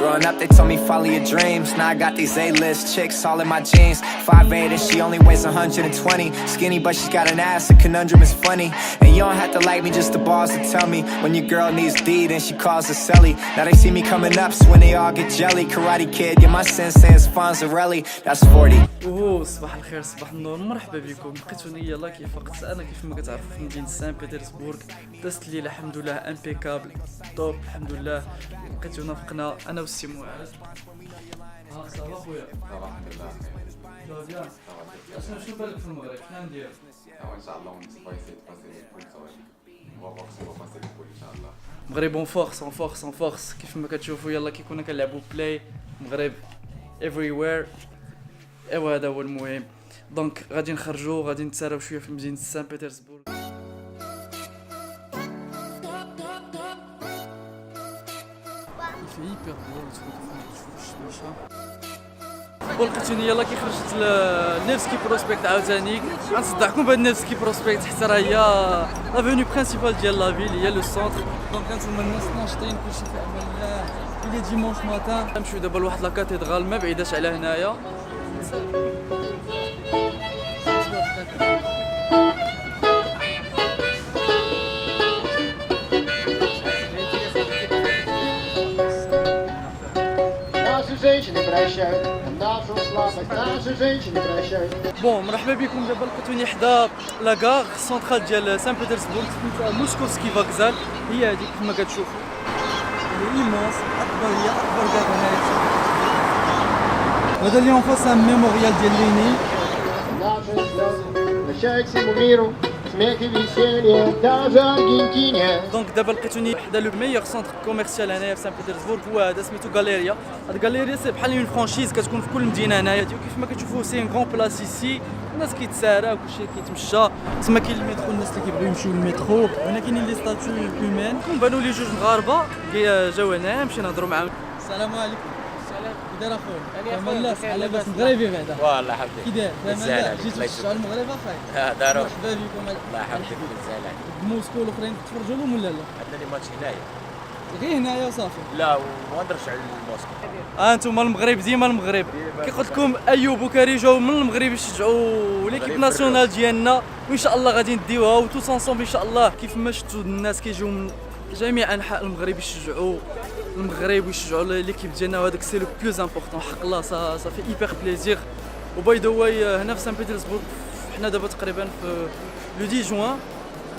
Growing up, they told me follow your dreams. Now I got these A-list chicks all in my jeans. 5'8" and she only weighs 120. Skinny, but she's got an ass. The conundrum is funny. And you don't have to like me, just the balls to tell me when your girl needs D, then she calls her Selly. Now they see me coming up, so when they all get jelly. Karate Kid, yeah, my sensei is Fonzarelli. That's 40. اوه صباح الخير صباح النور مرحبا بكم. لقيتوني يلا كيف وقت انا كيف ما كتعرفوا في مدينه سان بيترسبورغ. دازت الليله الحمد لله امبيكابل توب الحمد لله. لقيتونا فقنا انا والسي معاذ. صافا خويا الحمد لله بيان. شنو بالك في المغرب شنو ندير؟ ان شاء الله نسبايسي تباسي كل سواء وبوكسي وباسي كل ان شاء الله. مغرب اون فورس كيف ما كتشوفوا يلا كيكونا كنلعبوا بلاي مغرب everywhere. ايوا هذا هو المهم. دونك غادي نخرجوا غادي نتساراو شويه في مدينه سان بيترسبورغ. في هيبر بول ولقيتوني يلا كي خرجت لنيفسكي بروسبكت عاوتاني. غنصدعكم بهاد نيفسكي بروسبكت حتى راه هي لا فينيو برينسيبال ديال لا فيل هي لو سونتر. دونك هانتوما الناس ناشطين كلشي في امان الله. إلي ديمونش ماتان نمشيو دابا لواحد لا كاتيدرال ما بعيداش على هنايا. بون مرحبا بكم. دابا لقيتوني حدا لاكار سونترال ديال سان بيترسبورغ سميتها موسكوفسكي فاكزال. هي هذيك كما كتشوفوا هي ايمونس هي اكبر كاع هنايا. هذا اللي اون فاس ميموريال ديال ليني. دونك دابا لقيتوني حدا لو ميور سونتر كوميرسيال هنايا في سان بيترسبورغ هو هذا سميتو غاليريا. هاد غاليريا سي بحال اون فرانشيز كتكون في كل مدينه هنايا. كيف ما كتشوفوا سي ان غون بلاص ايسي. الناس كيتسارا وكلشي كيتمشى. تما كاين المترو الناس اللي كيبغيو يمشيو للمترو. هنا كاينين لي ستاتيو هيومان. بانوا لي جوج مغاربه جاو هنا مشينا نهضروا معاهم. السلام عليكم. السلام. كي داير اخويا؟ تمام لا لاباس مغربي بعدا. والله حبيبي. كي داير؟ تمام جيتو تشجعوا المغرب اخاي؟ داروا. مرحبا بكم. الله يحفظك بزاف. موسكو الاخرين تفرجوا لهم ولا لا؟ عندنا لي ماتش هنايا. غير هنايا وصافي. لا وما نرجع لموسكو. انتم المغرب ديما المغرب. كي قلت لكم ايوب وكاري جاو من المغرب يشجعوا ليكيب ناسيونال ديالنا وان شاء الله غادي نديوها وتوس انصومبل ان شاء الله. كيف ما شفتوا الناس كيجيو من جميع انحاء المغرب يشجعوا المغرب ويشجعوا ليكيب ديالنا وهذاك سي لو بلوز امبورطون. حق الله صافي ايبر بليزير. وباي ذا واي هنا في سان بيترسبورغ حنا دابا تقريبا في لو 10 جوان.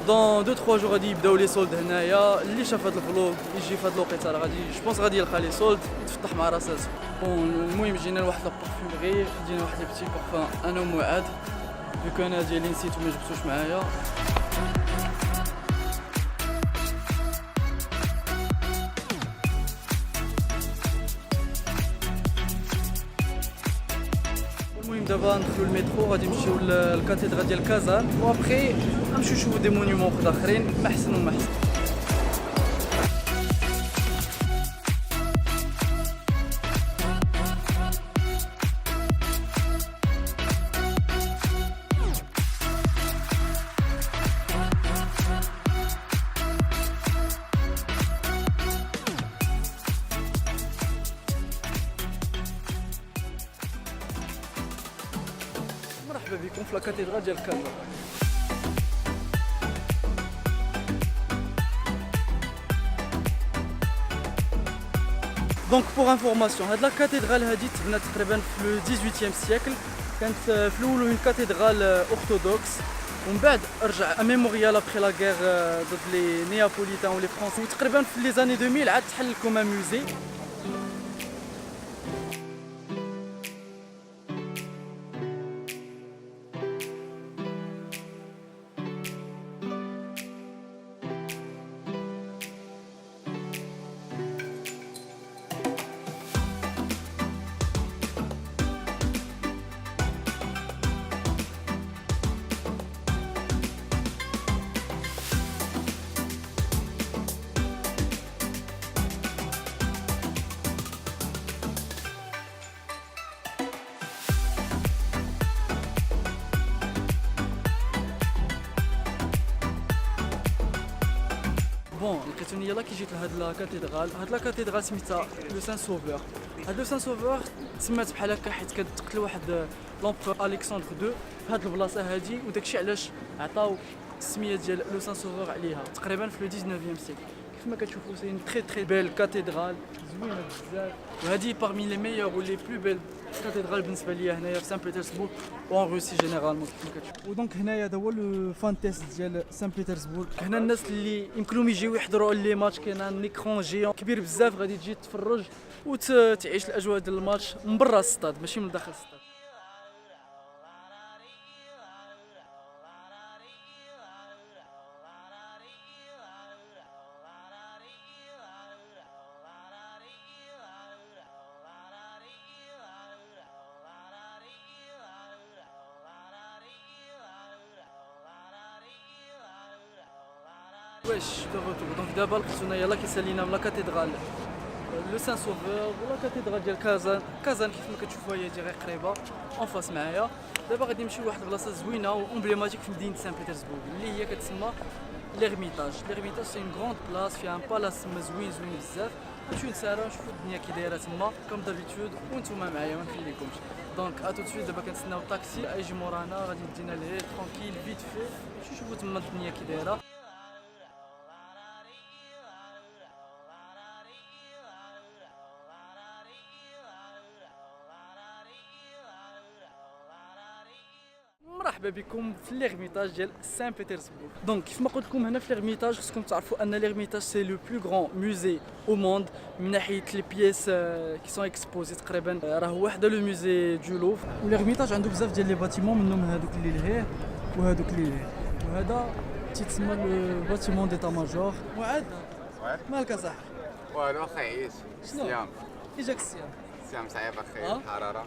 دون 2 3 جور غادي يبداو لي سولد هنايا. اللي شاف هذا الفلوق يجي في هذا الوقيته راه غادي جو بونس غادي يلقى لي سولد يتفتح مع راساتو. بون المهم جينا لواحد لابارفيمري جينا واحد لي بتي بارفان انا ومعاد فيك انا ديالي نسيتو ما جبتوش معايا. المهم دابا ندخلوا المترو غادي نمشيو للكاتيدرال ديال كازان وابخي نمشيو نشوفوا دي مونيومون اخرين ما احسن وما احسن. مرحبا بكم في الكاتيدرال ديال كازان. دونك بوغ انفورماسيون هاد لا كاتيدرال هادي تبنات تقريبا في لو 18 سيكل. كانت في الاول اون كاتيدرال اورثودوكس ومن بعد رجع ميموريال ابخي لا غير ضد لي نيابوليتان ولي فرونسي وتقريبا في لي زاني 2000 عاد تحل كوم موزي. بون لقيتوني يلاه كي جيت لهاد لا كاتيدرال، هاد لا كاتيدرال سميتها لو سان سوفور. هاد لو سان سوفور تسمات بحال هكا حيت كتقتل واحد لومبرور الكسندر دو في هاد البلاصه هادي، وداكشي علاش عطاو السميه ديال لو سان سوفور عليها تقريبا في لو 19 سيكل. كيف ما كتشوفوا سي تري تري بيل كاتيدرال زوينه بزاف، وهذه parmi les meilleures ou les plus belles كاتيدرال بالنسبه ليا هنايا في سان بيترسبورغ وان روسي جينيرالمون كيف ما كتشوفوا. ودونك هنايا هذا هو لو فان تيست ديال سان بيترسبورغ. هنا الناس اللي يمكنهم يجيو يحضروا لي ماتش، كاين ان ايكرون جيون كبير بزاف غادي تجي تفرج وتعيش الاجواء ديال الماتش من برا الستاد ماشي من داخل الستاد. واش دو روتور دونك دابا لقيتونا يلاه كيسالينا من لا كاتيدرال لو سان سوفور ولا كاتيدرال ديال كازان كيف ما كتشوفوا هي غير قريبه اون فاس معايا. دابا غادي نمشيو لواحد البلاصه زوينه وامبليماتيك في مدينه سان بيترسبورغ اللي هي كتسمى ليرميتاج. ليرميتاج سي اون غروند بلاص فيها ان بالاس زوين بزاف. نمشيو نساراو نشوفوا الدنيا كي دايره تما كوم دابيتود وانتوما معايا ما نخليكمش. دونك ا تو سويت دابا كنتسناو الطاكسي يجي مورانا غادي يدينا ليه ترونكيل فيت في نشوفوا تما الدنيا كي دايره. مرحبا بكم في ليرميتاج ديال سان بيترسبورغ. دونك كيف ما قلت لكم هنا في ليرميتاج خصكم تعرفوا ان ليرميتاج سي لو بلو غران موزي او موند من ناحيه لي بييس كي سون اكسبوزي. تقريبا راه وحده لو موزي دو لوفر. وليرميتاج عنده بزاف ديال لي باتيمون منهم هذوك اللي لهيه وهذوك اللي لهيه، وهذا تيتسمى لو باتيمون ديتا ماجور. معاد مالك اصاحبي؟ والو اخي عييت. شنو؟ الصيام. كي جاك الصيام؟ الصيام صعيب اخي، آه؟ الحراره.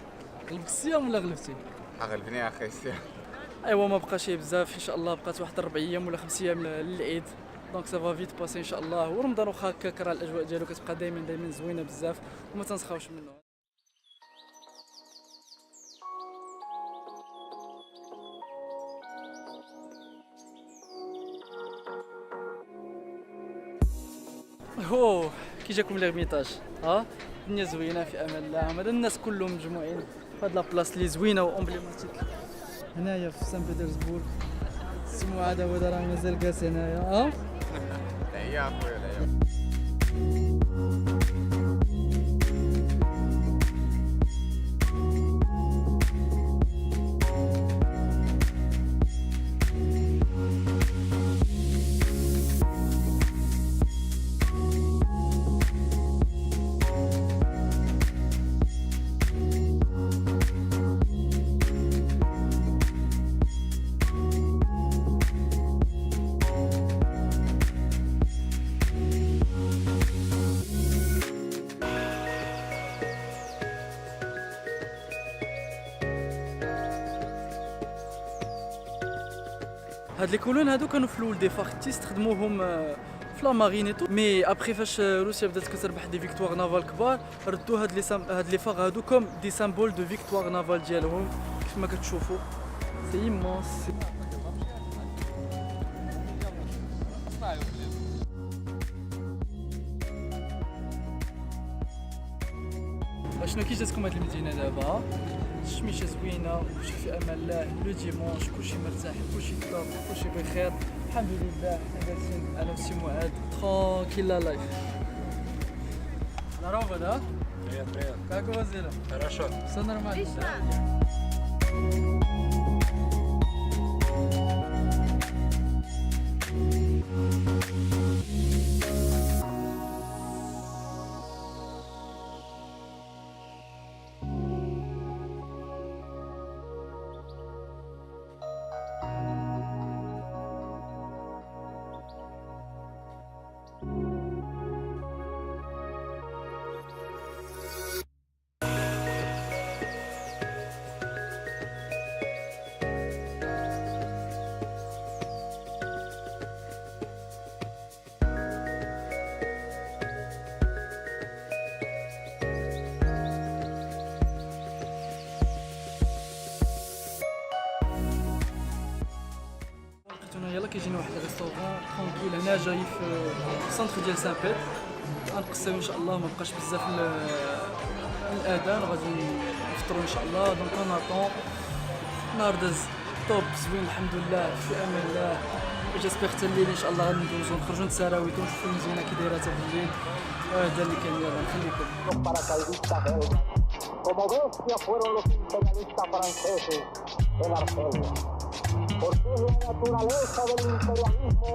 غلبك الصيام ولا غلبتي؟ غلبني اخي الصيام. ايوا ما بقاش بزاف ان شاء الله، بقات واحد 4 ايام ولا 5 ايام للعيد، دونك سافا فيت باسي ان شاء الله. ورمضان واخا هكاك راه الاجواء ديالو كتبقى دائما زوينه بزاف وما تنسخاوش منه. هو كي جاكم ليرميتاج الدنيا زوينه في امان الله. هذا الناس كلهم مجموعين في هاد لابلاص اللي زوينه وامبليماتيك هنايا في سان بيترسبورغ. سمو هذا هو راه مازال جالس هنايا. العيا اخويا العيا. هاد لي كولون هادو كانوا في الاول دي فارتي استخدموهم في لا مارين ايتو، مي ابخي فاش روسيا بدات كتربح دي فيكتوار نافال كبار ردوا هاد لي فار هادو كوم دي سامبول دو فيكتوار نافال ديالهم. كيف ما كتشوفوا سي ايمونس. شنو كي جاتكم هاد المدينه دابا؟ الشميشه زوينه وكلشي في امان الله. لو ديمونش كلشي مرتاح كلشي توب كلشي بخير الحمد لله. حنا جالسين انا وسي معاد ترونكيل لا لايف. Здорово, да? Привет, привет. Как у вас дела? Хорошо. Все нормально? Да? الله كيجينا واحد الريستورون ترونكيل هنا جاي في السنتر ديال سان بيت. غنقصيو ان شاء الله، ما بقاش بزاف الاذان، غادي نفطروا ان شاء الله. دونك اون اطون نهار داز طوب زوين الحمد لله في امان الله. جيسبيغ حتى الليل ان شاء الله غادي ندوزو نخرجو نتسراويو ونشوفو المزيانه كي دايره حتى بالليل. هذا اللي كان، يلاه نخليكم. Como bestias fueron los imperialistas franceses en Argelia. Porque es la naturaleza del imperialismo.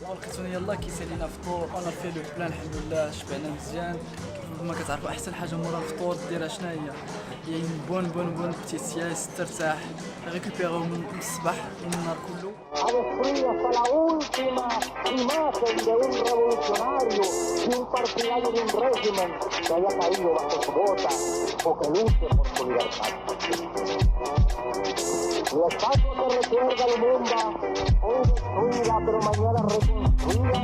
لقيتوني يلاه كيسالينا فطور، انا في لو بلان الحمد لله شبعنا مزيان. كما كتعرفوا احسن حاجه مورا الفطور ديرها شنو هي؟ هي بون بتي سياس، ترتاح، ريكوبيرو من الصباح من النهار كله. Ha destruido hasta la última imagen de un revolucionario, de un partidario de un régimen que haya caído bajo su bota o que luche por su libertad. La estatua que recuerda al mundo, hoy destruida pero mañana reconstruida,